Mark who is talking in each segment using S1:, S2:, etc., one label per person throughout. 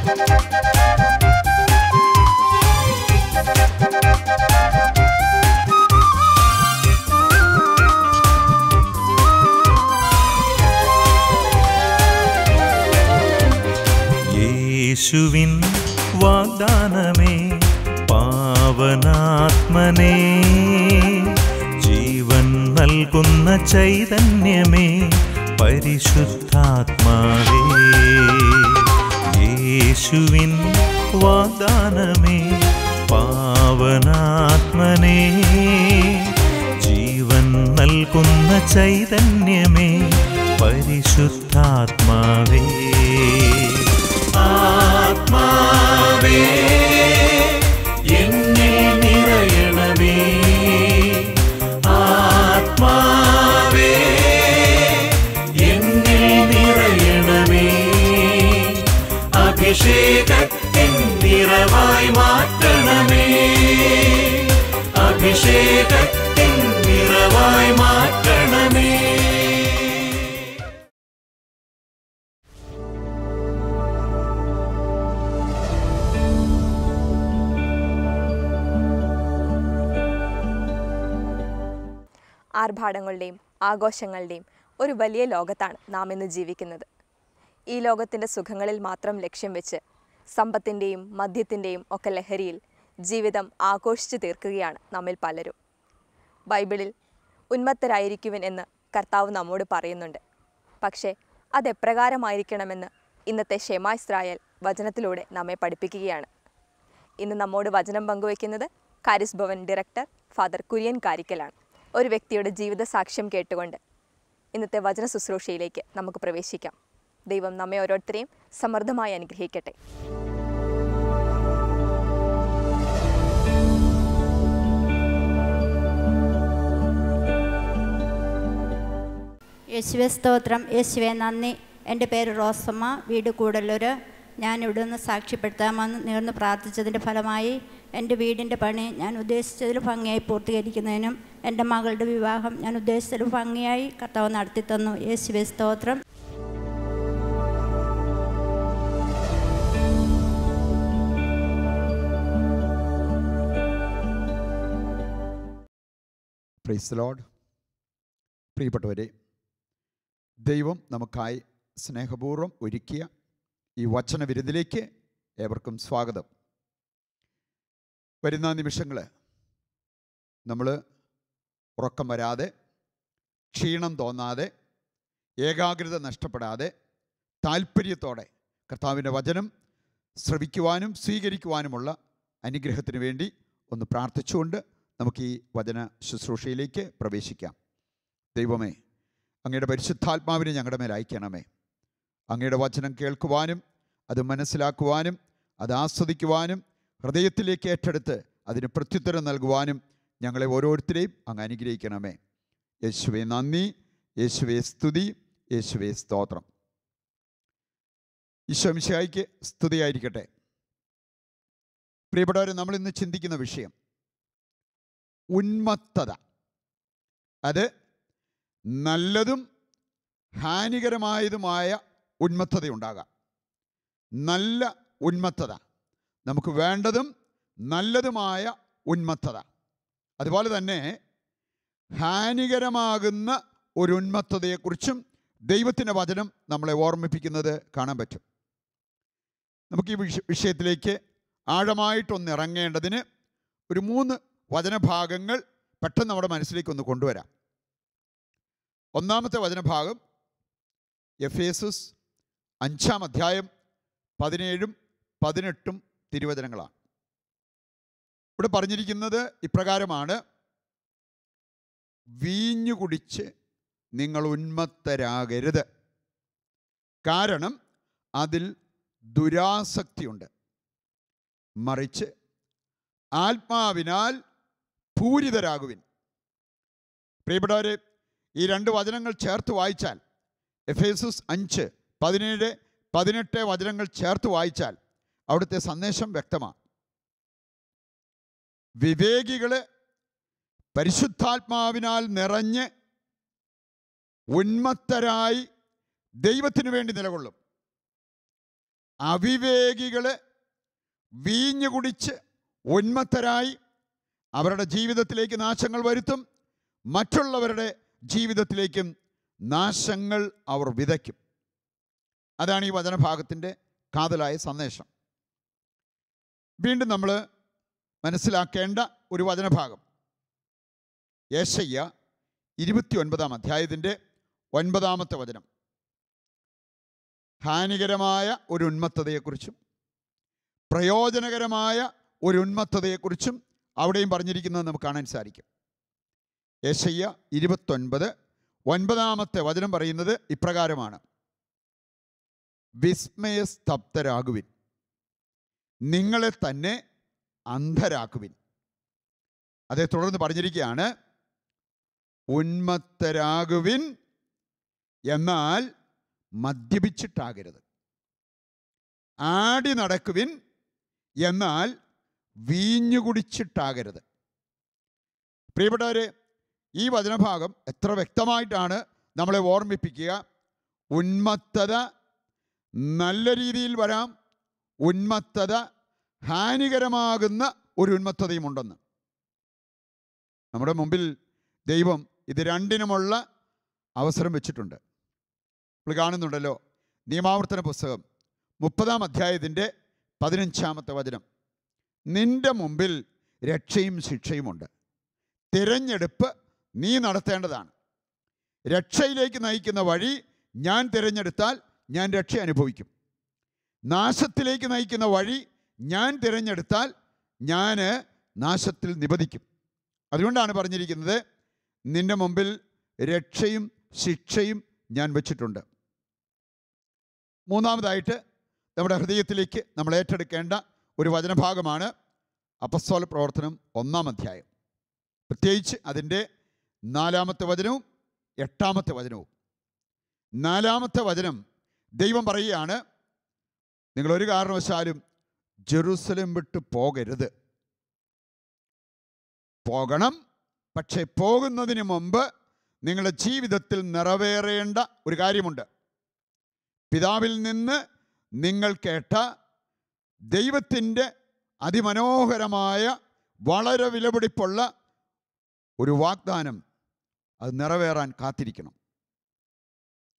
S1: യേശുവിൻ വാഗ്ദാനമേ പാവനാത്മനേ, ജീവൻ നൽകുന്ന ചൈതന്യമേ പരിശുദ്ധാത്മാവേ. യേശുവിൻ വാഗ്ദാനമേ പാവനാത്മനേ, ജീവൻ നൽകുന്ന ചൈതന്യമേ പരിശുദ്ധാത്മാവേ. ആത്മാവേ എന്നിൽ നിറയണമേ, ആത്മാവേ എന്നിൽ നിറയണമേ, അഭിഷേകത്തിൻ നിറവായി മാറ്റണമേ, അഭിഷേകത്തിൻ നിറവായി മാറ്റണമേ.
S2: ആർഭാടങ്ങളുടെയും ആഘോഷങ്ങളുടെയും ഒരു വലിയ ലോകത്താണ് നാം ഇന്ന് ജീവിക്കുന്നത്. ഈ ലോകത്തിൻ്റെ സുഖങ്ങളിൽ മാത്രം ലക്ഷ്യം വെച്ച് സമ്പത്തിൻ്റെയും മദ്യത്തിൻ്റെയും ഒക്കെ ലഹരിയിൽ ജീവിതം ആഘോഷിച്ചു തീർക്കുകയാണ് നമ്മിൽ പലരും. ബൈബിളിൽ ഉന്മത്തരായിരിക്കുവിൻ എന്ന് കർത്താവ് നമ്മോട് പറയുന്നുണ്ട്. പക്ഷേ അതെപ്രകാരമായിരിക്കണമെന്ന് ഇന്നത്തെ ഷെമാ ഇസ്രായേൽ വചനത്തിലൂടെ നമ്മെ പഠിപ്പിക്കുകയാണ്. ഇന്ന് നമ്മോട് വചനം പങ്കുവയ്ക്കുന്നത് കാരിസ് ഭവൻ ഡയറക്ടർ ഫാദർ കുര്യൻ കാരിക്കലാണ്. ഒരു വ്യക്തിയുടെ ജീവിത സാക്ഷ്യം കേട്ടുകൊണ്ട് ഇന്നത്തെ വചന ശുശ്രൂഷയിലേക്ക് നമുക്ക് പ്രവേശിക്കാം. ദൈവം നമ്മെ ഓരോരുത്തരെയും സമൃദ്ധമായി അനുഗ്രഹിക്കട്ടെ.
S3: യേശുവേ സ്തോത്രം, യേശുവേ നന്ദി. എൻ്റെ പേര് റോസമ്മ, വീട് കൂടല്ലൂർ. ഞാൻ ഇവിടെ നിന്ന് സാക്ഷ്യപ്പെടുത്താമെന്ന് നേർന്ന് പ്രാർത്ഥിച്ചതിൻ്റെ ഫലമായി എൻ്റെ വീടിൻ്റെ പണി ഞാൻ ഉദ്ദേശിച്ചതിൽ ഭംഗിയായി പൂർത്തീകരിക്കുന്നതിനും എൻ്റെ മകളുടെ വിവാഹം ഞാൻ ഉദ്ദേശിച്ചതിൽ ഭംഗിയായി കർത്താവ് നടത്തിത്തന്നു. യേശുവേ സ്തോത്രം.
S4: Praise the Lord. പ്രിയപ്പെട്ടവരെ, ദൈവം നമുക്കായി സ്നേഹപൂർവ്വം ഒരുക്കിയ ഈ വചനവിരുന്നിലേക്ക് ഏവർക്കും സ്വാഗതം. വരുന്ന നിമിഷങ്ങൾ നമ്മൾ ഉറക്കം വരാതെ, ക്ഷീണം തോന്നാതെ, ഏകാഗ്രത നഷ്ടപ്പെടാതെ താല്പര്യത്തോടെ കർത്താവിൻ്റെ വചനം ശ്രവിക്കുവാനും സ്വീകരിക്കുവാനുമുള്ള അനുഗ്രഹത്തിന് വേണ്ടി ഒന്ന് പ്രാർത്ഥിച്ചുകൊണ്ട് നമുക്ക് ഈ വചന ശുശ്രൂഷയിലേക്ക് പ്രവേശിക്കാം. ദൈവമേ, അങ്ങയുടെ പരിശുദ്ധാത്മാവിനെ ഞങ്ങളുടെ മേൽ അയക്കണമേ. അങ്ങയുടെ വചനം കേൾക്കുവാനും അത് മനസ്സിലാക്കുവാനും അത് ആസ്വദിക്കുവാനും ഹൃദയത്തിലേക്ക് ഏറ്റെടുത്ത് അതിന് പ്രത്യുത്തരം നൽകുവാനും ഞങ്ങളെ ഓരോരുത്തരെയും അങ്ങ് അനുഗ്രഹിക്കണമേ. യേശുവേ നന്ദി, യേശുവേ സ്തുതി, യേശുവേ സ്തോത്രം. ഈശോ മിശിഹായ്ക്ക് സ്തുതിയായിരിക്കട്ടെ. പ്രിയപ്പെട്ടവരെ, നമ്മളിന്ന് ചിന്തിക്കുന്ന വിഷയം ഉന്മത്തത. അത് നല്ലതും ഹാനികരമായതുമായ ഉന്മത്തതയുണ്ടാകാം. നല്ല ഉന്മത്തത, നമുക്ക് വേണ്ടതും നല്ലതുമായ ഉന്മത്തത. അതുപോലെ തന്നെ ഹാനികരമാകുന്ന ഒരു ഉന്മത്തതയെക്കുറിച്ചും ദൈവത്തിൻ്റെ വചനം നമ്മളെ ഓർമ്മിപ്പിക്കുന്നത് കാണാൻ പറ്റും. നമുക്ക് ഈ വിഷയത്തിലേക്ക് ആഴമായിട്ടൊന്ന് ഇറങ്ങേണ്ടതിന് ഒരു 3 വചനഭാഗങ്ങൾ പെട്ടെന്ന് നമ്മുടെ മനസ്സിലേക്ക് ഒന്ന് കൊണ്ടുവരാം. ഒന്നാമത്തെ വചനഭാഗം എഫേസുസ് 5-ാം അധ്യായം 17-ഉം 18-ഉം തിരുവചനങ്ങളാണ്. ഇവിടെ പറഞ്ഞിരിക്കുന്നത് ഇപ്രകാരമാണ്: വീഞ്ഞു കുടിച്ച് നിങ്ങൾ ഉന്മത്തരാകരുത്, കാരണം അതിൽ ദുരാസക്തിയുണ്ട്. മറിച്ച് ആത്മാവിനാൽ പൂരിതരാകുവിൻ. പ്രിയപ്പെട്ടവരെ, ഈ 2 വചനങ്ങൾ ചേർത്ത് വായിച്ചാൽ, എഫേസുസ് 5:17, 18 വചനങ്ങൾ ചേർത്ത് വായിച്ചാൽ അവിടുത്തെ സന്ദേശം വ്യക്തമാണ്. വിവേകികള് പരിശുദ്ധാത്മാവിനാൽ നിറഞ്ഞ് ഉന്മത്തരായി ദൈവത്തിനു വേണ്ടി നിലകൊള്ളും. അവിവേകികൾ വീഞ്ഞു കുടിച്ച് ഉന്മത്തരായി അവരുടെ ജീവിതത്തിലേക്ക് നാശങ്ങൾ വരുത്തും, മറ്റുള്ളവരുടെ ജീവിതത്തിലേക്കും നാശങ്ങൾ അവർ വിതയ്ക്കും. അതാണ് ഈ വചനഭാഗത്തിൻ്റെ കാതലായ സന്ദേശം. വീണ്ടും നമ്മൾ മനസ്സിലാക്കേണ്ട ഒരു വചനഭാഗം യെശയ്യാ 29-ാം അധ്യായത്തിൻ്റെ 9-ാമത്തെ വചനം. ഹാനികരമായ ഒരു ഉന്മത്തതയെക്കുറിച്ചും പ്രയോജനകരമായ ഒരു ഉന്മത്തതയെക്കുറിച്ചും അവിടെയും പറഞ്ഞിരിക്കുന്നത് നമുക്ക് കാണാൻ സാധിക്കും. യെശയ്യാ 29:9 വചനം പറയുന്നത് ഇപ്രകാരമാണ്: വിസ്മയസ്തബ്ധരാകുവിൻ, നിങ്ങളെ തന്നെ അന്ധരാക്കുവിൻ. അതേ തുടർന്ന് പറഞ്ഞിരിക്കുകയാണ്, ഉന്മത്തരാകുവിൻ, എന്നാൽ മദ്യപിച്ചിട്ടാകരുത്. ആടി നടക്കുവിൻ, എന്നാൽ വീഞ്ഞു കുടിച്ചിട്ടാകരുത്. പ്രിയപ്പെട്ടവരെ, ഈ വചനഭാഗം എത്ര വ്യക്തമായിട്ടാണ് നമ്മളെ ഓർമ്മിപ്പിക്കുക. ഉന്മത്തത നല്ല രീതിയിൽ വരാം, ഉന്മത്തത ഹാനികരമാകുന്ന ഒരു ഉന്മത്തതയുമുണ്ടെന്ന്. നമ്മുടെ മുമ്പിൽ ദൈവം ഇത് രണ്ടിനുമുള്ള അവസരം വെച്ചിട്ടുണ്ട്. നമ്മൾ കാണുന്നുണ്ടല്ലോ, നിയമാവർത്തന പുസ്തകം 30-ാം അധ്യായത്തിൻ്റെ 15-ാമത്തെ വചനം: നിന്റെ മുമ്പിൽ രക്ഷയും ശിക്ഷയുമുണ്ട്. തിരഞ്ഞെടുപ്പ് നീ നടത്തേണ്ടതാണ്. രക്ഷയിലേക്ക് നയിക്കുന്ന വഴി ഞാൻ തിരഞ്ഞെടുത്താൽ ഞാൻ രക്ഷ അനുഭവിക്കും. നാശത്തിലേക്ക് നയിക്കുന്ന വഴി ഞാൻ തിരഞ്ഞെടുത്താൽ ഞാൻ നാശത്തിൽ നിപതിക്കും. അതുകൊണ്ടാണ് പറഞ്ഞിരിക്കുന്നത്, നിന്റെ മുമ്പിൽ രക്ഷയും ശിക്ഷയും ഞാൻ വെച്ചിട്ടുണ്ട്. മൂന്നാമതായിട്ട് നമ്മുടെ ഹൃദയത്തിലേക്ക് നമ്മൾ ഏറ്റെടുക്കേണ്ട ഒരു വചനഭാഗമാണ് അപ്പസ്തോല പ്രവർത്തനം 1-ാം അധ്യായം, പ്രത്യേകിച്ച് അതിൻ്റെ 4-ാമത്തെ വചനവും 8-ാമത്തെ വചനവും. 4-ാമത്തെ വചനം ദൈവം പറയുകയാണ്, നിങ്ങളൊരു കാരണവശാലും ജെറുസലേം വിട്ട് പോകരുത്. പോകണം, പക്ഷേ പോകുന്നതിന് മുമ്പ് നിങ്ങളുടെ ജീവിതത്തിൽ നിറവേറേണ്ട ഒരു കാര്യമുണ്ട്. പിതാവിൽ നിന്ന് നിങ്ങൾ കേട്ട ദൈവത്തിൻ്റെ അതിമനോഹരമായ വളരെ വിലപിടിപ്പുള്ള ഒരു വാഗ്ദാനം, അത് നിറവേറാൻ കാത്തിരിക്കണം.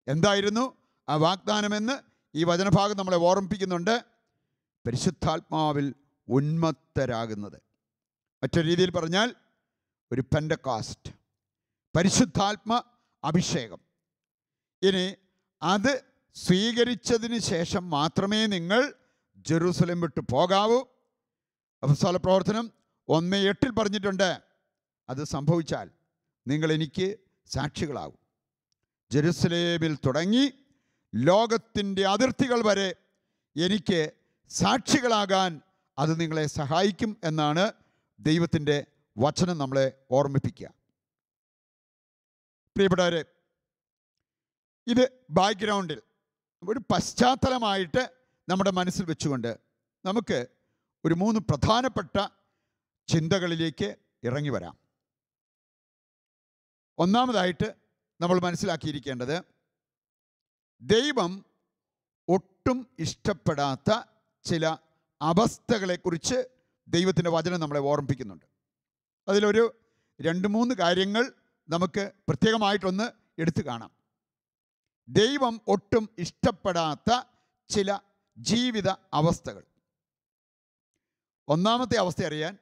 S4: എന്തായിരുന്നു ആ വാഗ്ദാനമെന്ന് ഈ വചനഭാഗം നമ്മളെ ഓർമ്മിപ്പിക്കുന്നുണ്ട്. പരിശുദ്ധാത്മാവിൽ ഉന്മത്തരാകുന്നത്. മറ്റൊരു രീതിയിൽ പറഞ്ഞാൽ ഒരു പെന്തക്കോസ്റ്റ്, പരിശുദ്ധാത്മ അഭിഷേകം. ഇനി അത് സ്വീകരിച്ചതിന് ശേഷം മാത്രമേ നിങ്ങൾ ജെറുസലേം വിട്ട് പോകാവൂ. അപ്പോസ്തല പ്രവർത്തനം 1:8 പറഞ്ഞിട്ടുണ്ട്, അത് സംഭവിച്ചാൽ നിങ്ങൾ എനിക്ക് സാക്ഷികളാകും. ജെറുസലേമിൽ തുടങ്ങി ലോകത്തിൻ്റെ അതിർത്തികൾ വരെ എനിക്ക് സാക്ഷികളാകാൻ അത് നിങ്ങളെ സഹായിക്കും എന്നാണ് ദൈവത്തിൻ്റെ വചനം നമ്മളെ ഓർമ്മിപ്പിക്കുക. പ്രിയപ്പെട്ടവരെ, ഇത് ബാക്ക്ഗ്രൗണ്ടിൽ ഒരു പശ്ചാത്തലമായിട്ട് നമ്മുടെ മനസ്സിൽ വെച്ചുകൊണ്ട് നമുക്ക് ഒരു 3 പ്രധാനപ്പെട്ട ചിന്തകളിലേക്ക് ഇറങ്ങി വരാം. ഒന്നാമതായിട്ട് നമ്മൾ മനസ്സിലാക്കിയിരിക്കേണ്ടത്, ദൈവം ഒട്ടും ഇഷ്ടപ്പെടാത്ത ചില അവസ്ഥകളെക്കുറിച്ച് ദൈവത്തിൻ്റെ വചനം നമ്മളെ ഓർമ്മിപ്പിക്കുന്നുണ്ട്. അതിലൊരു 2-3 കാര്യങ്ങൾ നമുക്ക് പ്രത്യേകമായിട്ടൊന്ന് എടുത്തു കാണാം. ദൈവം ഒട്ടും ഇഷ്ടപ്പെടാത്ത ചില ജീവിത അവസ്ഥകൾ. ഒന്നാമത്തെ അവസ്ഥ അറിയാൻ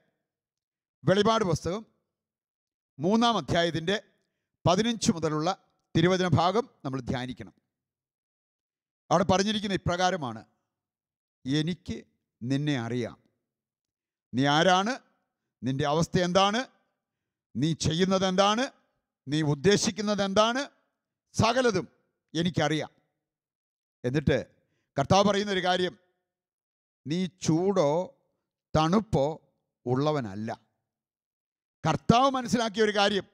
S4: വെളിപാട് പുസ്തകം 3-ാം അധ്യായത്തിൻ്റെ 15 മുതലുള്ള തിരുവചന ഭാഗം നമ്മൾ ധ്യാനിക്കണം. അവിടെ പറഞ്ഞിരിക്കുന്ന ഇപ്രകാരമാണ്: എനിക്ക് നിന്നെ അറിയാം. നീ ആരാണ്, നിൻ്റെ അവസ്ഥ എന്താണ്, നീ ചെയ്യുന്നത് എന്താണ്, നീ ഉദ്ദേശിക്കുന്നത് എന്താണ്, സകലതും എനിക്കറിയാം. എന്നിട്ട് കർത്താവ് പറയുന്നൊരു കാര്യം, നീ ചൂടോ തണുപ്പോ ഉള്ളവനല്ല. കർത്താവ് മനസ്സിലാക്കിയ ഒരു കാര്യം,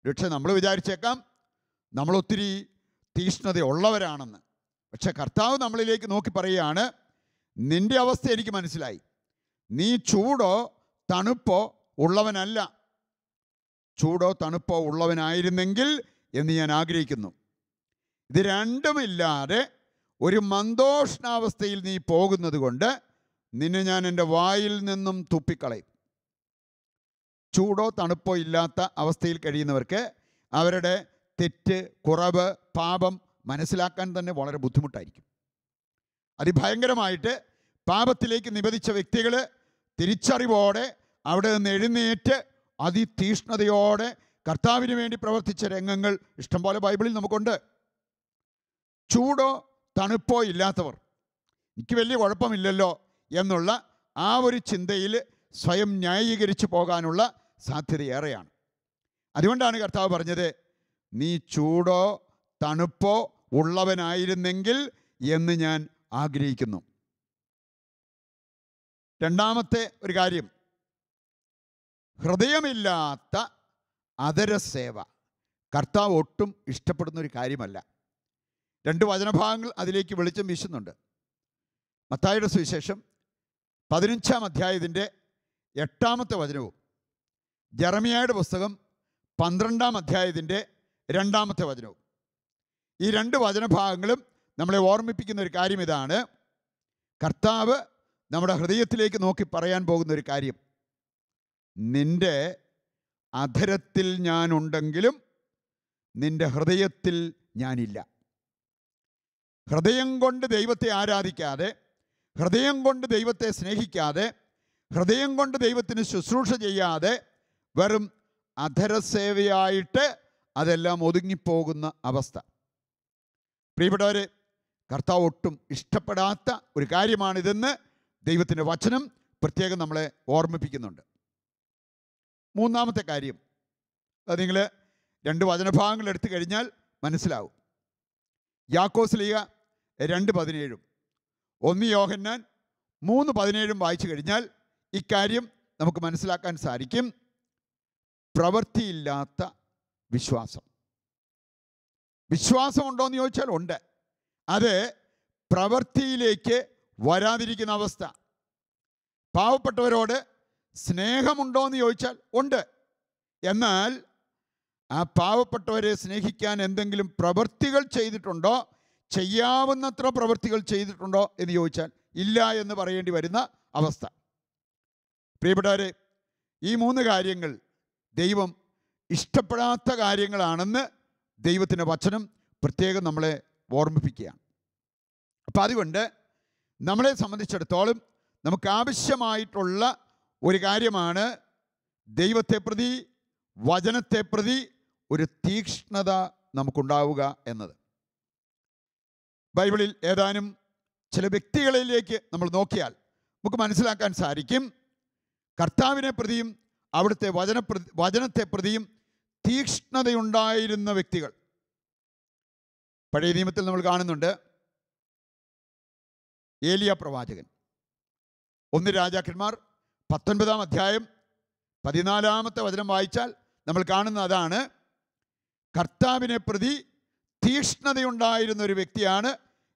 S4: പക്ഷെ നമ്മൾ വിചാരിച്ചേക്കാം നമ്മളൊത്തിരി തീഷ്ണതയുള്ളവരാണെന്ന്. പക്ഷെ കർത്താവ് നമ്മളിലേക്ക് നോക്കി പറയുകയാണ്, നിൻ്റെ അവസ്ഥ എനിക്ക് മനസ്സിലായി. നീ ചൂടോ തണുപ്പോ ഉള്ളവനല്ല. ചൂടോ തണുപ്പോ ഉള്ളവനായിരുന്നെങ്കിൽ എന്ന് ഞാൻ ആഗ്രഹിക്കുന്നു. ഇത് രണ്ടുമില്ലാതെ ഒരു മന്ദോഷ്ണാവസ്ഥയിൽ നീ പോകുന്നത് കൊണ്ട് നിന്നെ ഞാൻ എൻ്റെ വായിൽ നിന്നും തുപ്പിക്കളയും. ചൂടോ തണുപ്പോ ഇല്ലാത്ത അവസ്ഥയിൽ കഴിയുന്നവർക്ക് അവരുടെ തെറ്റ്, കുറവ്, പാപം മനസ്സിലാക്കാൻ തന്നെ വളരെ ബുദ്ധിമുട്ടായിരിക്കും. അതിഭയങ്കരമായിട്ട് പാപത്തിലേക്ക് നിബന്ധിച്ച വ്യക്തികൾ തിരിച്ചറിവോടെ അവിടെ നിന്ന് എഴുന്നേറ്റ് അതിതീഷ്ണതയോടെ കർത്താവിന് വേണ്ടി പ്രവർത്തിച്ച രംഗങ്ങൾ ഇഷ്ടംപോലെ ബൈബിളിൽ നമുക്കുണ്ട്. ചൂടോ തണുപ്പോ ഇല്ലാത്തവർ എനിക്ക് വലിയ കുഴപ്പമില്ലല്ലോ എന്നുള്ള ആ ഒരു ചിന്തയിൽ സ്വയം ന്യായീകരിച്ച് പോകാനുള്ള സാധ്യത ഏറെയാണ്. അതുകൊണ്ടാണ് കർത്താവ് പറഞ്ഞത്, നീ ചൂടോ തണുപ്പോ ഉള്ളവനായിരുന്നെങ്കിൽ എന്ന് ഞാൻ ആഗ്രഹിക്കുന്നു. രണ്ടാമത്തെ ഒരു കാര്യം, ഹൃദയമില്ലാത്ത അധരസേവ കർത്താവ് ഒട്ടും ഇഷ്ടപ്പെടുന്ന ഒരു കാര്യമല്ല. 2 വചനഭാഗങ്ങൾ അതിലേക്ക് വെളിച്ചം വീശുന്നുണ്ട്. മത്തായിയുടെ സുവിശേഷം 15-ാം അധ്യായത്തിൻ്റെ 8-ാമത്തെ വചനവും ജെറമിയായുടെ പുസ്തകം 12-ാം അധ്യായത്തിൻ്റെ 2-ാമത്തെ വചനവും. ഈ 2 വചനഭാഗങ്ങളും നമ്മളെ ഓർമ്മിപ്പിക്കുന്ന ഒരു കാര്യം ഇതാണ്. കർത്താവ് നമ്മുടെ ഹൃദയത്തിലേക്ക് നോക്കി പറയാൻ പോകുന്ന ഒരു കാര്യം, നിൻ്റെ അധരത്തിൽ ഞാനുണ്ടെങ്കിലും നിൻ്റെ ഹൃദയത്തിൽ ഞാനില്ല. ഹൃദയം കൊണ്ട് ദൈവത്തെ ആരാധിക്കാതെ, ഹൃദയം കൊണ്ട് ദൈവത്തെ സ്നേഹിക്കാതെ, ഹൃദയം കൊണ്ട് ദൈവത്തിന് ശുശ്രൂഷ ചെയ്യാതെ വെറും അധരസേവയായിട്ട് അതെല്ലാം ഒതുങ്ങിപ്പോകുന്ന അവസ്ഥ. പ്രിയപ്പെട്ടവരെ, കർത്താവ് ഒട്ടും ഇഷ്ടപ്പെടാത്ത ഒരു കാര്യമാണിതെന്ന് ദൈവത്തിൻ്റെ വചനം പ്രത്യേകം നമ്മളെ ഓർമ്മിപ്പിക്കുന്നുണ്ട്. മൂന്നാമത്തെ കാര്യം, അത് നിങ്ങൾ 2 വചനഭാഗങ്ങൾ എടുത്തു കഴിഞ്ഞാൽ മനസ്സിലാവും. യാക്കോബ് ശ്ലീഹ 2:17, 1 യോഹന്നാൻ 3:17 വായിച്ചു കഴിഞ്ഞാൽ ഇക്കാര്യം നമുക്ക് മനസ്സിലാക്കാൻ സാധിക്കും. പ്രവൃത്തിയില്ലാത്ത വിശ്വാസം. വിശ്വാസമുണ്ടോ എന്ന് ചോദിച്ചാൽ ഉണ്ട്. അത് പ്രവൃത്തിയിലേക്ക് വരാതിരിക്കുന്ന അവസ്ഥ. പാവപ്പെട്ടവരോട് സ്നേഹമുണ്ടോ എന്ന് ചോദിച്ചാൽ ഉണ്ട്. എന്നാൽ ആ പാവപ്പെട്ടവരെ സ്നേഹിക്കാൻ എന്തെങ്കിലും പ്രവൃത്തികൾ ചെയ്തിട്ടുണ്ടോ, ചെയ്യാവുന്നത്ര പ്രവൃത്തികൾ ചെയ്തിട്ടുണ്ടോ എന്ന് ചോദിച്ചാൽ ഇല്ല എന്ന് പറയേണ്ടി വരുന്ന അവസ്ഥ. പ്രിയപ്പെട്ടവരെ, ഈ 3 കാര്യങ്ങൾ ദൈവം ഇഷ്ടപ്പെടാത്ത കാര്യങ്ങളാണെന്ന് ദൈവത്തിൻ്റെ വചനം പ്രത്യേകം നമ്മളെ ഓർമ്മിപ്പിക്കുകയാണ്. അപ്പം അതുകൊണ്ട് നമ്മളെ സംബന്ധിച്ചിടത്തോളം നമുക്ക് ആവശ്യമായിട്ടുള്ള ഒരു കാര്യമാണ് ദൈവത്തെ പ്രതി, വചനത്തെ പ്രതി ഒരു തീക്ഷ്ണത നമുക്കുണ്ടാവുക എന്നത്. ബൈബിളിൽ ഏതാനും ചില വ്യക്തികളിലേക്ക് നമ്മൾ നോക്കിയാൽ നമുക്ക് മനസ്സിലാക്കാൻ സാധിക്കും, കർത്താവിനെ പ്രതിയും അവിടുത്തെ വചനത്തെ പ്രതിയും തീക്ഷ്ണതയുണ്ടായിരുന്ന വ്യക്തികൾ. പഴയ നിയമത്തിൽ നമ്മൾ കാണുന്നുണ്ട് ഏലിയ പ്രവാചകൻ. 1 രാജാക്കന്മാർ 19-ാം അധ്യായം 14-ാമത്തെ വചനം വായിച്ചാൽ നമ്മൾ കാണുന്ന അതാണ്. കർത്താവിനെ പ്രതി തീക്ഷ്ണതയുണ്ടായിരുന്ന ഒരു വ്യക്തിയാണ്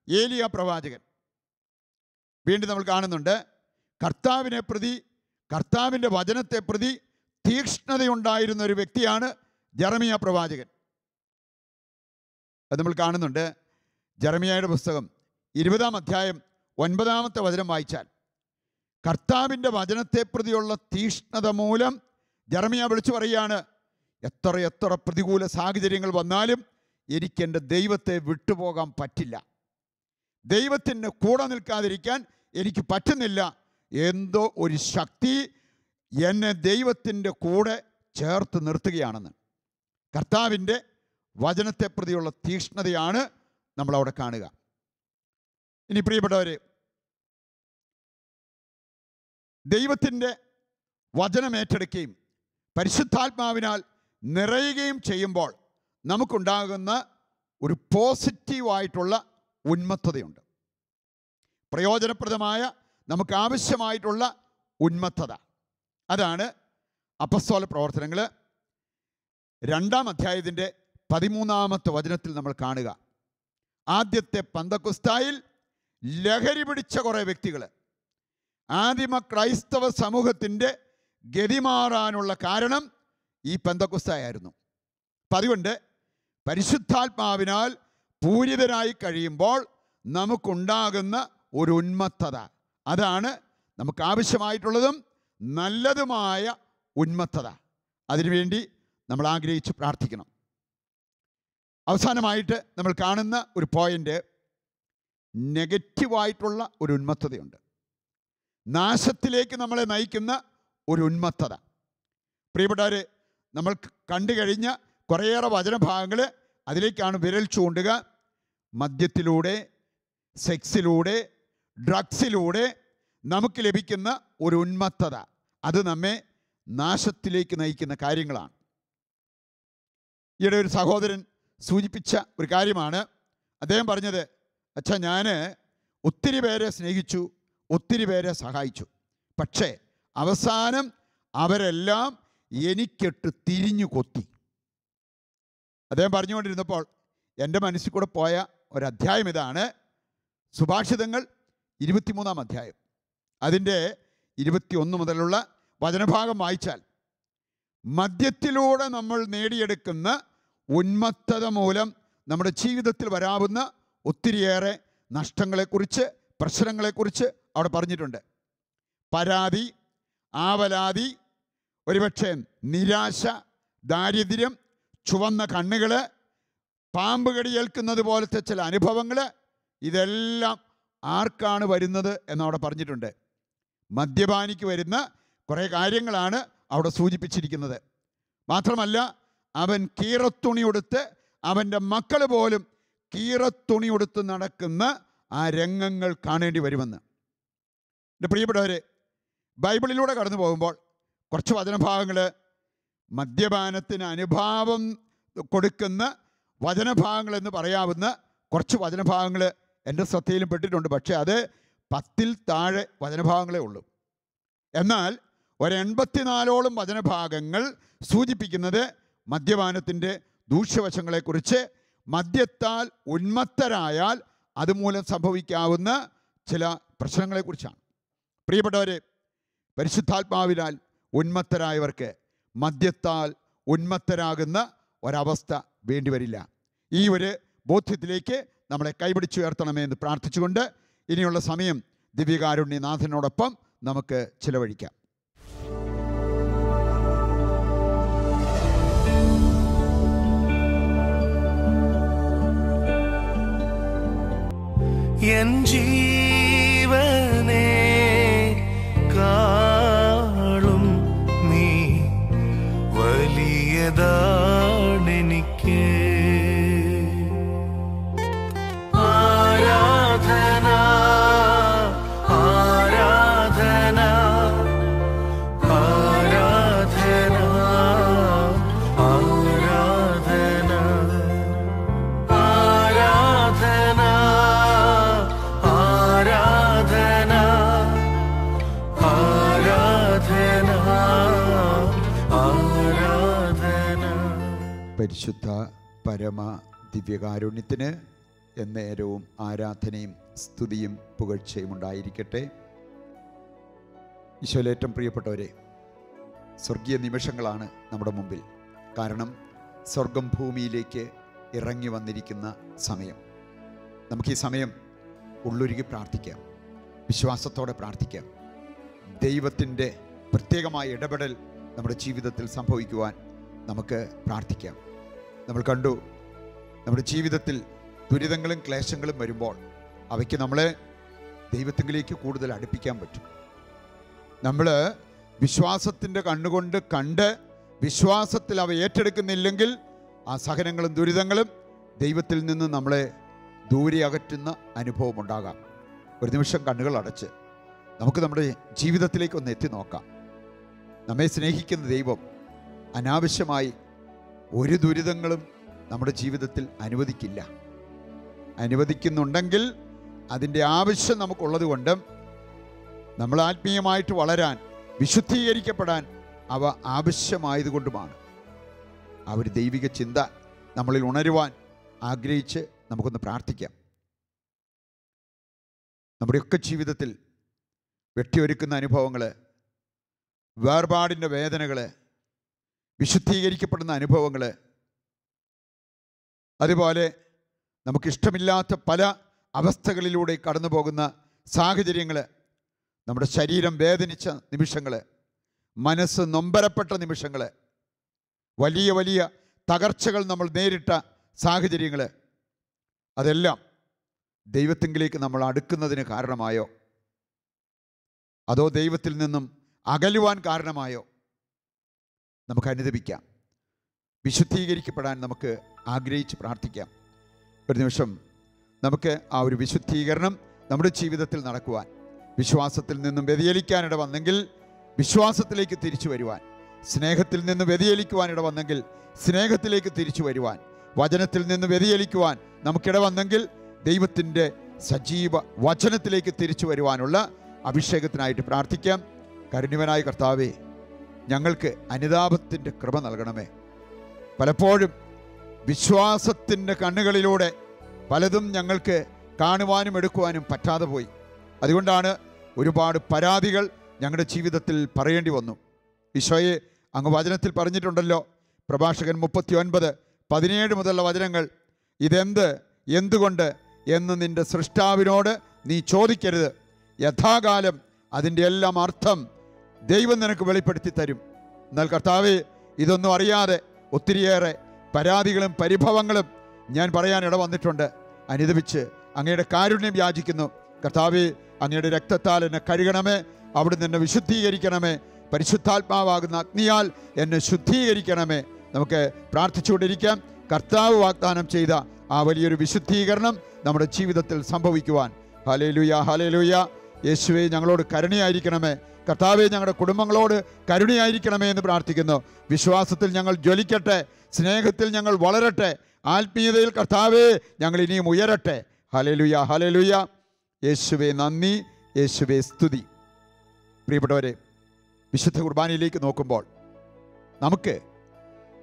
S4: ഏലിയ പ്രവാചകൻ. വീണ്ടും നമ്മൾ കാണുന്നുണ്ട് കർത്താവിനെ പ്രതി, കർത്താവിൻ്റെ വചനത്തെ പ്രതി തീക്ഷ്ണതയുണ്ടായിരുന്ന ഒരു വ്യക്തിയാണ് ജെറമിയ പ്രവാചകൻ. അത് നമ്മൾ കാണുന്നുണ്ട്. ജെറമിയായുടെ പുസ്തകം 20-ാം അധ്യായം 9-ാമത്തെ വചനം വായിച്ചാൽ കർത്താവിൻ്റെ വചനത്തെ പ്രതിയുള്ള തീക്ഷ്ണത മൂലം ജെറമിയ വിളിച്ചു പറയുകയാണ്, എത്ര പ്രതികൂല സാഹചര്യങ്ങൾ വന്നാലും എനിക്ക് എൻ്റെ ദൈവത്തെ വിട്ടുപോകാൻ പറ്റില്ല. ദൈവത്തിന് കൂടെ നിൽക്കാതിരിക്കാൻ എനിക്ക് പറ്റുന്നില്ല. എന്തോ ഒരു ശക്തി എന്നെ ദൈവത്തിൻ്റെ കൂടെ ചേർത്ത് നിർത്തുകയാണെന്ന്. കർത്താവിൻ്റെ വചനത്തെ പ്രതിയുള്ള തീക്ഷ്ണതയാണ് നമ്മളവിടെ കാണുക. ഇനി പ്രിയപ്പെട്ടവരെ, ദൈവത്തിൻ്റെ വചനം ഏറ്റെടുക്കുകയും പരിശുദ്ധാത്മാവിനാൽ നിറയുകയും ചെയ്യുമ്പോൾ നമുക്കുണ്ടാകുന്ന ഒരു പോസിറ്റീവായിട്ടുള്ള ഉന്മത്തതയുണ്ട്. പ്രയോജനപ്രദമായ നമുക്ക് ആവശ്യമായിട്ടുള്ള ഉന്മത്തത. അതാണ് അപ്പസ്തോല പ്രവർത്തനങ്ങൾ 2-ാം അധ്യായത്തിൻ്റെ 13-ാമത്തെ വചനത്തിൽ നമ്മൾ കാണുക. ആദ്യത്തെ പന്തക്കുസ്തായിൽ ലഹരി പിടിച്ച കുറേ വ്യക്തികൾ ആദിമ ക്രൈസ്തവ സമൂഹത്തിൻ്റെ ഗതിമാറാനുള്ള കാരണം ഈ പെന്തക്കുസ്തായായിരുന്നു. അപ്പം അതുകൊണ്ട് പരിശുദ്ധാത്മാവിനാൽ പൂരിതരായി കഴിയുമ്പോൾ നമുക്കുണ്ടാകുന്ന ഒരു ഉന്മത്തത. അതാണ് നമുക്ക് ആവശ്യമായിട്ടുള്ളതും നല്ലതുമായ ഉന്മത്തത. അതിനുവേണ്ടി നമ്മൾ ആഗ്രഹിച്ച് പ്രാർത്ഥിക്കണം. അവസാനമായിട്ട് നമ്മൾ കാണുന്ന ഒരു പോയിൻ്റ്, നെഗറ്റീവായിട്ടുള്ള ഒരു ഉന്മത്തതയുണ്ട്. നാശത്തിലേക്ക് നമ്മളെ നയിക്കുന്ന ഒരു ഉന്മത്തത. പ്രിയപ്പെട്ടവരെ, നമ്മൾ കണ്ടു കഴിഞ്ഞ കുറേയേറെ വചനഭാഗങ്ങൾ അതിലേക്കാണ് വിരൽ ചൂണ്ടുക. മദ്യത്തിലൂടെ, സെക്സിലൂടെ, ഡ്രഗ്സിലൂടെ നമുക്ക് ലഭിക്കുന്ന ഒരു ഉന്മത്തത, അത് നമ്മെ നാശത്തിലേക്ക് നയിക്കുന്ന കാര്യങ്ങളാണ്. ഈയിടെ ഒരു സഹോദരൻ സൂചിപ്പിച്ച ഒരു കാര്യമാണ്. അദ്ദേഹം പറഞ്ഞത്, അച്ഛാ, ഞാൻ ഒത്തിരി പേരെ സ്നേഹിച്ചു, ഒത്തിരി പേരെ സഹായിച്ചു, പക്ഷേ അവസാനം അവരെല്ലാം എനിക്കിട്ട് തിരിഞ്ഞു കൊത്തി. അദ്ദേഹം പറഞ്ഞുകൊണ്ടിരുന്നപ്പോൾ എൻ്റെ മനസ്സിൽ കൂടെ പോയ ഒരധ്യായം ഇതാണ്. സുഭാഷിതങ്ങൾ 23-ാം അധ്യായം, അതിൻ്റെ 21 മുതലുള്ള വചനഭാഗം വായിച്ചാൽ, മദ്യത്തിലൂടെ നമ്മൾ നേടിയെടുക്കുന്ന ഉന്മത്തത മൂലം നമ്മുടെ ജീവിതത്തിൽ വരാവുന്ന ഒത്തിരിയേറെ നഷ്ടങ്ങളെക്കുറിച്ച്, പ്രശ്നങ്ങളെക്കുറിച്ച് അവിടെ പറഞ്ഞിട്ടുണ്ട്. പരാതി, ആവലാതി, ഒരുപക്ഷെ നിരാശ, ദാരിദ്ര്യം, ചുവന്ന കണ്ണുകൾ, പാമ്പ് കടിയേൽക്കുന്നത് പോലത്തെ ചില അനുഭവങ്ങൾ, ഇതെല്ലാം ആർക്കാണ് വരുന്നത് എന്നവിടെ പറഞ്ഞിട്ടുണ്ട്. മദ്യപാനിക്ക് വരുന്ന കുറേ കാര്യങ്ങളാണ് അവിടെ സൂചിപ്പിച്ചിരിക്കുന്നത്. മാത്രമല്ല, അവൻ കീറത്തുണി ഉടുത്ത്, അവൻ്റെ മക്കൾ പോലും കീറത്തുണി ഉടുത്ത് നടക്കുന്ന ആ രംഗങ്ങൾ കാണേണ്ടി വരുമെന്ന്. എൻ്റെ പ്രിയപ്പെട്ടവരെ, ബൈബിളിലൂടെ കടന്നു പോകുമ്പോൾ കുറച്ച് വചനഭാഗങ്ങൾ മദ്യപാനത്തിന് അനുഭാവം കൊടുക്കുന്ന വചനഭാഗങ്ങളെന്ന് പറയാവുന്ന കുറച്ച് വചനഭാഗങ്ങൾ എൻ്റെ ശ്രദ്ധയിലും പെട്ടിട്ടുണ്ട്. പക്ഷേ അത് 10-ൽ താഴെ വചനഭാഗങ്ങളേ ഉള്ളൂ. എന്നാൽ 84ഓളം വചനഭാഗങ്ങൾ സൂചിപ്പിക്കുന്നത് മദ്യപാനത്തിൻ്റെ ദൂഷ്യവശങ്ങളെക്കുറിച്ച്, മദ്യത്താൽ ഉന്മത്തരായാൽ അതുമൂലം സംഭവിക്കാവുന്ന ചില പ്രശ്നങ്ങളെക്കുറിച്ചാണ്. പ്രിയപ്പെട്ടവരെ, പരിശുദ്ധാത്മാവിനാൽ ഉന്മത്തരായവർക്ക് മദ്യത്താൽ ഉന്മത്തരാകുന്ന ഒരവസ്ഥ വേണ്ടിവരില്ല. ഈ ഒരു ബോധ്യത്തിലേക്ക് നമ്മളെ കൈപിടിച്ചുയർത്തണമേ എന്ന് പ്രാർത്ഥിച്ചുകൊണ്ട് ഇനിയുള്ള സമയം ദിവ്യകാരുണ്യനാഥനോടൊപ്പം നമുക്ക് ചിലവഴിക്കാം.
S1: എൻ ജീവനെ കാളും നീ വലിയതാണെനിക്ക്. ആരാധന ആരാധന ആരാധന ആരാധന ആരാധന ആരാധന ആരാധന ആരാധന.
S4: പരിശുദ്ധ പരമ ദിവ്യകാരുണ്യത്തിന് എന്നേരവും ആരാധനയും സ്തുതിയും പുകഴ്ചയും ഉണ്ടായിരിക്കട്ടെ. ഈശോയിലേറ്റം പ്രിയപ്പെട്ടവരെ, സ്വർഗീയ നിമിഷങ്ങളാണ് നമ്മുടെ മുമ്പിൽ. കാരണം സ്വർഗം ഭൂമിയിലേക്ക് ഇറങ്ങി വന്നിരിക്കുന്ന സമയം. നമുക്ക് ഈ സമയം ഉള്ളൊരുക്കി പ്രാർത്ഥിക്കാം, വിശ്വാസത്തോടെ പ്രാർത്ഥിക്കാം. ദൈവത്തിൻ്റെ പ്രത്യേകമായ ഇടപെടൽ നമ്മുടെ ജീവിതത്തിൽ സംഭവിക്കുവാൻ നമുക്ക് പ്രാർത്ഥിക്കാം. നമ്മൾ കണ്ടു, നമ്മുടെ ജീവിതത്തിൽ ദുരിതങ്ങളും ക്ലേശങ്ങളും വരുമ്പോൾ അവയ്ക്ക് നമ്മളെ ദൈവത്തിലേക്ക് കൂടുതൽ അടുപ്പിക്കാൻ പറ്റും. നമ്മൾ വിശ്വാസത്തിൻ്റെ കണ്ണുകൊണ്ട് കണ്ട് വിശ്വാസത്തിൽ അവ ഏറ്റെടുക്കുന്നില്ലെങ്കിൽ ആ സഹനങ്ങളും ദുരിതങ്ങളും ദൈവത്തിൽ നിന്ന് നമ്മളെ ദൂരെ അകറ്റുന്ന അനുഭവം ഉണ്ടാകാം. ഒരു നിമിഷം കണ്ണുകൾ അടച്ച് നമുക്ക് നമ്മുടെ ജീവിതത്തിലേക്ക് ഒന്ന് എത്തി നോക്കാം. നമ്മെ സ്നേഹിക്കുന്ന ദൈവം അനാവശ്യമായി ഒരു ദുരിതങ്ങളും നമ്മുടെ ജീവിതത്തിൽ അനുവദിക്കില്ല. അനുവദിക്കുന്നുണ്ടെങ്കിൽ അതിൻ്റെ ആവശ്യം നമുക്കുള്ളത് കൊണ്ടും നമ്മൾ ആത്മീയമായിട്ട് വളരാൻ, വിശുദ്ധീകരിക്കപ്പെടാൻ അവ ആവശ്യമായതുകൊണ്ടുമാണ്. ആ ഒരു ദൈവിക ചിന്ത നമ്മളിൽ ഉണരുവാൻ ആഗ്രഹിച്ച് നമുക്കൊന്ന് പ്രാർത്ഥിക്കാം. നമ്മുടെയൊക്കെ ജീവിതത്തിൽ വെട്ടിയൊരുക്കുന്ന അനുഭവങ്ങൾ, വേർപാടിൻ്റെ വേദനകൾ, വിശുദ്ധീകരിക്കപ്പെടുന്ന അനുഭവങ്ങൾ, അതുപോലെ നമുക്കിഷ്ടമില്ലാത്ത പല അവസ്ഥകളിലൂടെ കടന്നു പോകുന്ന സാഹചര്യങ്ങൾ, നമ്മുടെ ശരീരം വേദനിച്ച നിമിഷങ്ങൾ, മനസ്സ് നൊമ്പരപ്പെട്ട നിമിഷങ്ങൾ, വലിയ വലിയ തകർച്ചകൾ നമ്മൾ നേരിട്ട സാഹചര്യങ്ങൾ, അതെല്ലാം ദൈവത്തിങ്കിലേക്ക് നമ്മൾ അടുക്കുന്നതിന് കാരണമായോ അതോ ദൈവത്തിൽ നിന്നും അകലുവാൻ കാരണമായോ? നമുക്ക് അനുദപിക്കാം, വിശുദ്ധീകരിക്കപ്പെടാൻ നമുക്ക് ആഗ്രഹിച്ച് പ്രാർത്ഥിക്കാം. ഒരു നിമിഷം നമുക്ക് ആ ഒരു വിശുദ്ധീകരണം നമ്മുടെ ജീവിതത്തിൽ നടക്കുവാൻ, വിശ്വാസത്തിൽ നിന്നും വ്യതിചലിക്കാനിട വന്നെങ്കിൽ വിശ്വാസത്തിലേക്ക് തിരിച്ചു വരുവാൻ, സ്നേഹത്തിൽ നിന്ന് വ്യതിചലിക്കുവാനിട വന്നെങ്കിൽ സ്നേഹത്തിലേക്ക് തിരിച്ചു വരുവാൻ, വചനത്തിൽ നിന്ന് വ്യതിചലിക്കുവാൻ നമുക്കിട വന്നെങ്കിൽ ദൈവത്തിൻ്റെ സജീവ വചനത്തിലേക്ക് തിരിച്ചു വരുവാനുള്ള അഭിഷേകത്തിനായിട്ട് പ്രാർത്ഥിക്കാം. കാരുണ്യവാനായ കർത്താവേ, ഞങ്ങൾക്ക് അനുതാപത്തിൻ്റെ കൃപ നൽകണമേ. പലപ്പോഴും വിശ്വാസത്തിൻ്റെ കണ്ണുകളിലൂടെ പലതും ഞങ്ങൾക്ക് കാണുവാനും എടുക്കുവാനും പറ്റാതെ പോയി. അതുകൊണ്ടാണ് ഒരുപാട് പരാതികൾ ഞങ്ങളുടെ ജീവിതത്തിൽ പറയേണ്ടി വന്നു. ഈശോയെ, അങ്ങ് വചനത്തിൽ പറഞ്ഞിട്ടുണ്ടല്ലോ, പ്രഭാഷകൻ 39:17 മുതലുള്ള വചനങ്ങൾ, ഇതെന്ത്, എന്തുകൊണ്ട് എന്ന് നിൻ്റെ സൃഷ്ടാവിനോട് നീ ചോദിക്കരുത്. യഥാകാലം അതിൻ്റെ എല്ലാം അർത്ഥം ദൈവം നിനക്ക് വെളിപ്പെടുത്തി തരും. എന്നാൽ കർത്താവേ, ഇതൊന്നും അറിയാതെ ഒത്തിരിയേറെ പരാതികളും പരിഭവങ്ങളും ഞാൻ പറയാനിട വന്നിട്ടുണ്ട്. അനുദപിച്ച് അങ്ങയുടെ കാരുണ്യം യാചിക്കുന്നു. കർത്താവേ, അങ്ങയുടെ രക്തത്താൽ എന്നെ കഴുകണമേ, അവിടുന്ന് എന്നെ വിശുദ്ധീകരിക്കണമേ, പരിശുദ്ധാത്മാവാകുന്ന അഗ്നിയാൽ എന്നെ ശുദ്ധീകരിക്കണമേ. നമുക്ക് പ്രാർത്ഥിച്ചുകൊണ്ടിരിക്കാം. കർത്താവ് വാഗ്ദാനം ചെയ്ത ആ വലിയൊരു വിശുദ്ധീകരണം നമ്മുടെ ജീവിതത്തിൽ സംഭവിക്കുവാൻ. Hallelujah, hallelujah. യേശുവേ, ഞങ്ങളോട് കരുണയായിരിക്കണമേ. കർത്താവേ, ഞങ്ങളുടെ കുടുംബങ്ങളോട് കരുണയായിരിക്കണമേ എന്ന് പ്രാർത്ഥിക്കുന്നു. വിശ്വാസത്തിൽ ഞങ്ങൾ ജ്വലിക്കട്ടെ, സ്നേഹത്തിൽ ഞങ്ങൾ വളരട്ടെ, ആത്മീയതയിൽ കർത്താവേ ഞങ്ങൾ ഇനിയും ഉയരട്ടെ. Hallelujah, hallelujah. യേശുവേ നന്ദി, യേശുവേ സ്തുതി. പ്രിയപ്പെട്ടവരെ, വിശുദ്ധ കുർബാനയിലേക്ക് നോക്കുമ്പോൾ നമുക്ക്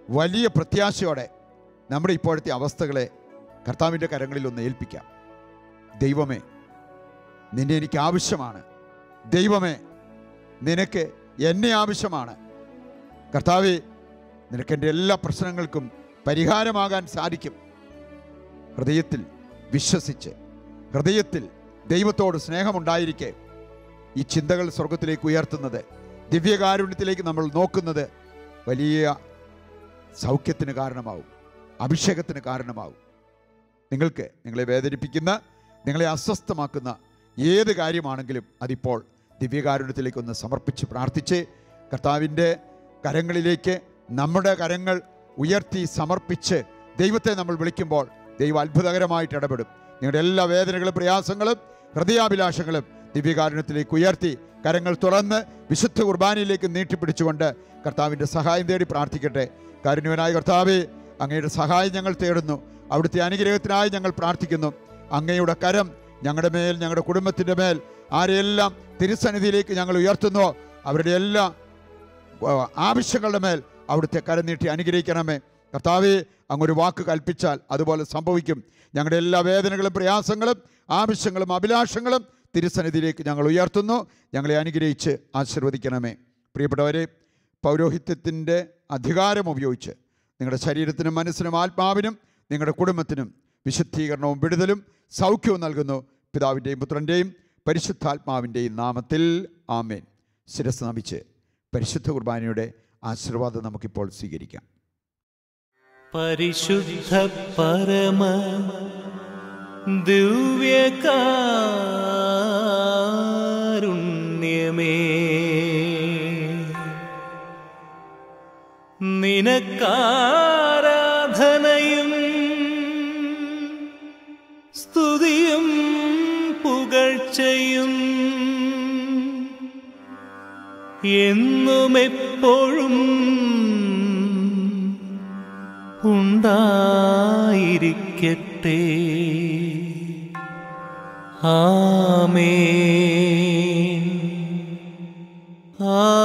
S4: വലിയ പ്രത്യാശയോടെ നമ്മുടെ ഇപ്പോഴത്തെ അവസ്ഥകളെ കർത്താവിൻ്റെ കരങ്ങളിൽ ഒന്ന് ഏൽപ്പിക്കാം. ദൈവമേ, നിന്നെ എനിക്ക് ആവശ്യമാണ്. ദൈവമേ, നിനക്ക് എന്നെ ആവശ്യമാണ്. കർത്താവേ, നിനക്ക് എൻ്റെ എല്ലാ പ്രശ്നങ്ങൾക്കും പരിഹാരമാകാൻ സാധിക്കും. ഹൃദയത്തിൽ വിശ്വസിച്ച്, ഹൃദയത്തിൽ ദൈവത്തോട് സ്നേഹമുണ്ടായിരിക്കെ ഈ ചിന്തകൾ സ്വർഗത്തിലേക്ക് ഉയർത്തുന്നത്, ദിവ്യകാരുണ്യത്തിലേക്ക് നമ്മൾ നോക്കുന്നത് വലിയ സൗഖ്യത്തിന് കാരണമാവും, അഭിഷേകത്തിന് കാരണമാവും. നിങ്ങൾക്ക് നിങ്ങളെ വേദനിപ്പിക്കുന്ന, നിങ്ങളെ അസ്വസ്ഥമാക്കുന്ന ഏത് കാര്യമാണെങ്കിലും അതിപ്പോൾ ദിവ്യകാരുണ്യത്തിലേക്കൊന്ന് സമർപ്പിച്ച് പ്രാർത്ഥിച്ച് കർത്താവിൻ്റെ കരങ്ങളിലേക്ക് നമ്മുടെ കരങ്ങൾ ഉയർത്തി സമർപ്പിച്ച് ദൈവത്തെ നമ്മൾ വിളിക്കുമ്പോൾ ദൈവം അത്ഭുതകരമായിട്ട് ഇടപെടും. നിങ്ങളുടെ എല്ലാ വേദനകളും പ്രയാസങ്ങളും ഹൃദയാഭിലാഷങ്ങളും ദിവ്യകാരുണ്യത്തിലേക്ക് ഉയർത്തി കരങ്ങൾ തുറന്ന് വിശുദ്ധ കുർബാനയിലേക്ക് നീട്ടിപ്പിടിച്ചുകൊണ്ട് കർത്താവിൻ്റെ സഹായം തേടി പ്രാർത്ഥിക്കട്ടെ. കാരുണ്യവനായ കർത്താവേ, അങ്ങയുടെ സഹായം ഞങ്ങൾ തേടുന്നു. അവിടുത്തെ അനുഗ്രഹത്തിനായി ഞങ്ങൾ പ്രാർത്ഥിക്കുന്നു. അങ്ങയുടെ കരം ഞങ്ങളുടെ മേൽ, ഞങ്ങളുടെ കുടുംബത്തിൻ്റെ മേൽ ആരെയെല്ലാം തിരുസന്നിധിയിലേക്ക് ഞങ്ങൾ ഉയർത്തുന്നോ അവരുടെ എല്ലാ ആവശ്യങ്ങളുടെ മേൽ അവിടുത്തെ കരം നീട്ടി അനുഗ്രഹിക്കണമേ. കർത്താവേ, അങ്ങൊരു വാക്ക് കൽപ്പിച്ചാൽ അതുപോലെ സംഭവിക്കും. ഞങ്ങളുടെ എല്ലാ വേദനകളും പ്രയാസങ്ങളും ആവശ്യങ്ങളും അഭിലാഷങ്ങളും തിരുസന്നിധിയിലേക്ക് ഞങ്ങൾ ഉയർത്തുന്നു. ഞങ്ങളെ അനുഗ്രഹിച്ച് ആശീർവദിക്കണമേ. പ്രിയപ്പെട്ടവരെ, പൗരോഹിത്യത്തിൻ്റെ അധികാരം ഉപയോഗിച്ച് നിങ്ങളുടെ ശരീരത്തിനും മനസ്സിനും ആത്മാവിനും നിങ്ങളുടെ കുടുംബത്തിനും വിശുദ്ധീകരണവും വിടുതലും സൗഖ്യവും നൽകുന്നു. പിതാവിൻ്റെയും പുത്രൻ്റെയും പരിശുദ്ധാത്മാവിൻ്റെയും നാമത്തിൽ ആമേൻ. ശിരസ്സ് നമിച്ച് പരിശുദ്ധ കുർബാനയുടെ ആശീർവാദം നമുക്കിപ്പോൾ സ്വീകരിക്കാം.
S1: പരിശുദ്ധ പരമ ദിവ്യകാരുണ്യമേ, നിനക്കാരാധനയും സ്തുതിയും പുകഴ്ചയും എന്നും എപ്പോഴും ഉണ്ടായിരിക്കട്ടെ. ആമേൻ, ആമേൻ.